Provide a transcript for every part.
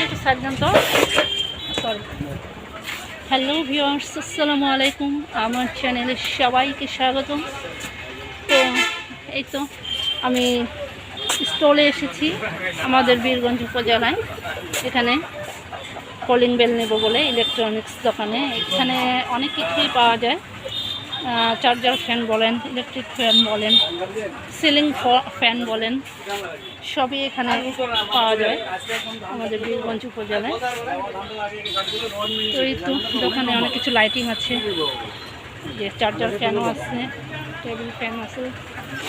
একটু সাইড দেন তো, sorry. Hello viewers, আসসালামু আলাইকুম। আমার চ্যানেলে সবাইকে স্বাগতম। তো এই তো আমি স্টলে এসেছি আমাদের বীরগঞ্জ উপজেলায়। এখানে কলিং বেল নেব বলে ইলেকট্রনিক্স দোকানে। এখানে অনেক কিছুই পাওয়া যায়, চার্জার ফ্যান বলেন, ইলেকট্রিক ফ্যান বলেন, সিলিং ফ্যান বলেন, সবই এখানে পাওয়া যায় আমাদের বীরগঞ্জ উপজেলায়। তো এই তো দোকানে অনেক কিছু লাইটিং আছে, যে চার্জার ফ্যানও আছে, টেবিল ফ্যান আছে,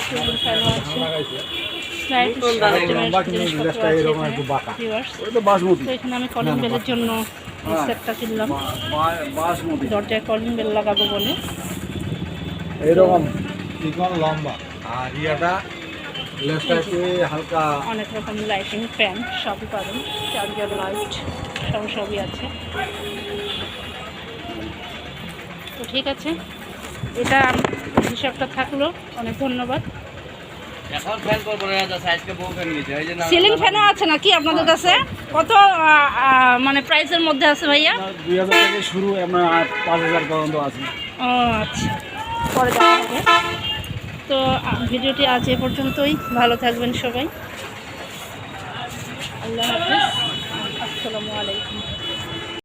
টেবিল ফ্যানও আছে, এখানে আমি কলিং বেলের জন্য সেটটা কিনলাম, দরজায় কলিং বেল লাগাবো বলে। এরকম লম্বা আর ইয়াটা হালকা অনেক রকম লাইটিং ফ্যান সবই পাবেন, চার্জার লাইট সবই আছে। তো ঠিক আছে, এটা হিসাবটা থাকলো, অনেক ধন্যবাদ। সিলিং ফ্যানও আছে নাকি আপনাদের কাছে? কত মানে প্রাইসের মধ্যে আছে ভাইয়া? 2000 থেকে শুরু, আমরা 5000 পর্যন্ত আছে। ও আচ্ছা, পরে দেখা হবে। তো ভিডিওটি আজ এ পর্যন্তই। ভালো থাকবেন সবাই। আল্লাহ হাফেজ, আসসালামু আলাইকুম।